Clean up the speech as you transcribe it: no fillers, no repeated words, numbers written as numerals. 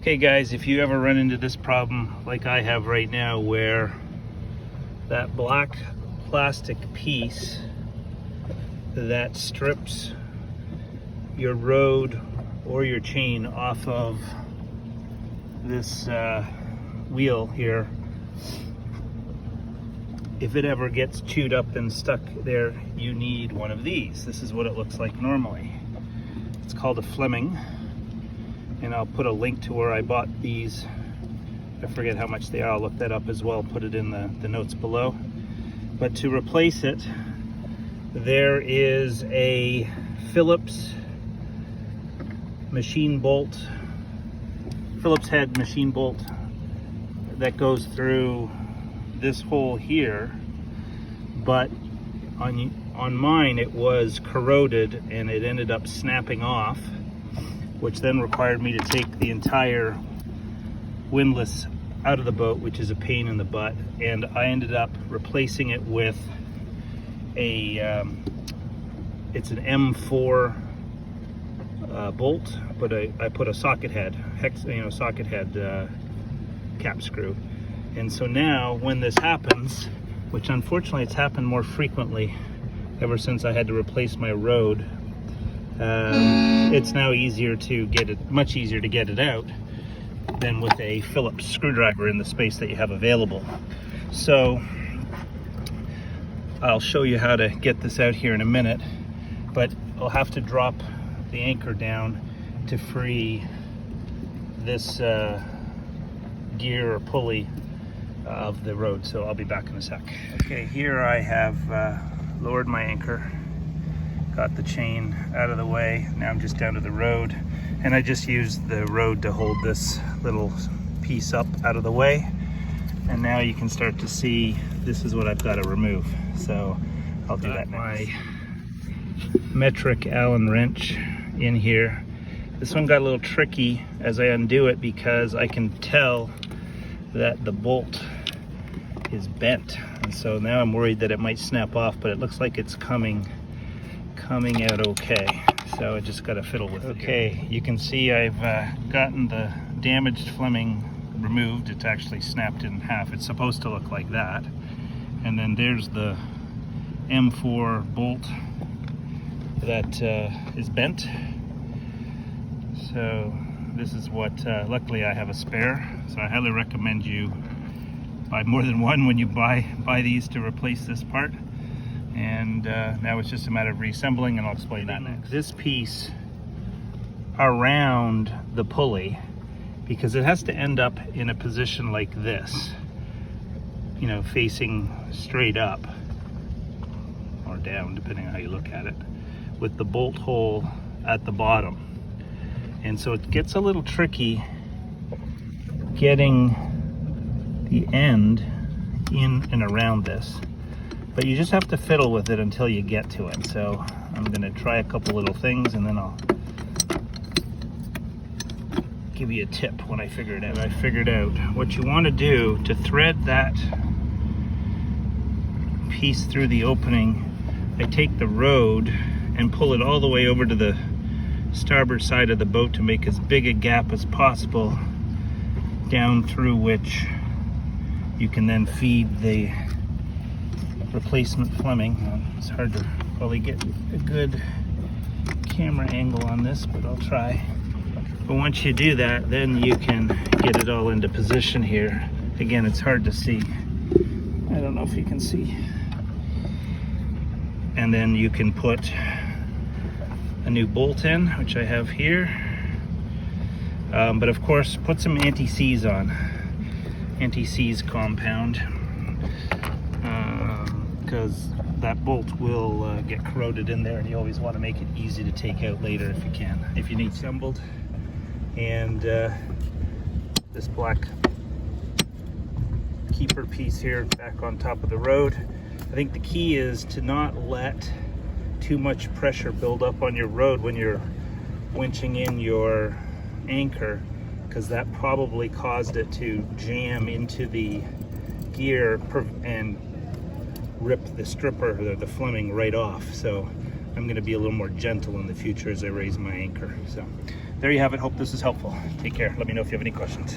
Hey guys, if you ever run into this problem like I have right now, where that black plastic piece that strips your rode or your chain off of this wheel here, if it ever gets chewed up and stuck there, you need one of these. This is what it looks like normally. It's called a Fleming, and I'll put a link to where I bought these. I forget how much they are. I'll look that up as well, put it in the notes below. But to replace it, there is a Phillips machine bolt, Phillips head machine bolt that goes through this hole here, but on mine it was corroded and it ended up snapping off, which then required me to take the entire windlass out of the boat, which is a pain in the butt, and I ended up replacing it with a it's an M4 bolt, but I put a socket head, socket head cap screw. And so now when this happens, which unfortunately it's happened more frequently ever since I had to replace my rode, it's now easier to get it, much easier to get it out than with a Phillips screwdriver in the space that you have available. So I'll show you how to get this out here in a minute, but I'll have to drop the anchor down to free this gear or pulley of the rode. So I'll be back in a sec. Okay, here I have lowered my anchor, got the chain out of the way. Now I'm just down to the rode, and I just used the rode to hold this little piece up out of the way. And now you can start to see this is what I've got to remove. So I'll do that next. My metric Allen wrench in here. This one got a little tricky as I undo it because I can tell that the bolt is bent, and so now I'm worried that it might snap off, but it looks like it's coming out okay. So I just got to fiddle with it. Okay, you can see I've gotten the damaged Fleming removed. It's actually snapped in half. It's supposed to look like that. And then there's the M4 bolt that is bent. So this is what, luckily I have a spare, so I highly recommend you buy more than one when you buy these to replace this part. And now it's just a matter of reassembling, and I'll explain that next. This piece around the pulley, because it has to end up in a position like this, facing straight up or down, depending on how you look at it, with the bolt hole at the bottom. And so it gets a little tricky getting the end in and around this, but you just have to fiddle with it until you get to it. So I'm gonna try a couple little things, and then I'll give you a tip when I figure it out. I figured out what you want to do to thread that piece through the opening. I take the rode and pull it all the way over to the starboard side of the boat to make as big a gap as possible, down through which you can then feed the replacement Fleming. It's hard to probably get a good camera angle on this, but I'll try. But once you do that, then you can get it all into position here. Again, it's hard to see. I don't know if you can see. And then you can put a new bolt in, which I have here. But of course, put some anti-seize on. Anti-seize compound. Because that bolt will get corroded in there, and you always want to make it easy to take out later if you can. If you need assembled. And this black keeper piece here back on top of the rode. I think the key is to not let too much pressure build up on your rode when you're winching in your anchor, because that probably caused it to jam into the gear and rip the stripper, the Fleming, right off. So I'm going to be a little more gentle in the future as I raise my anchor. So there you have it. Hope this is helpful. Take care. Let me know if you have any questions.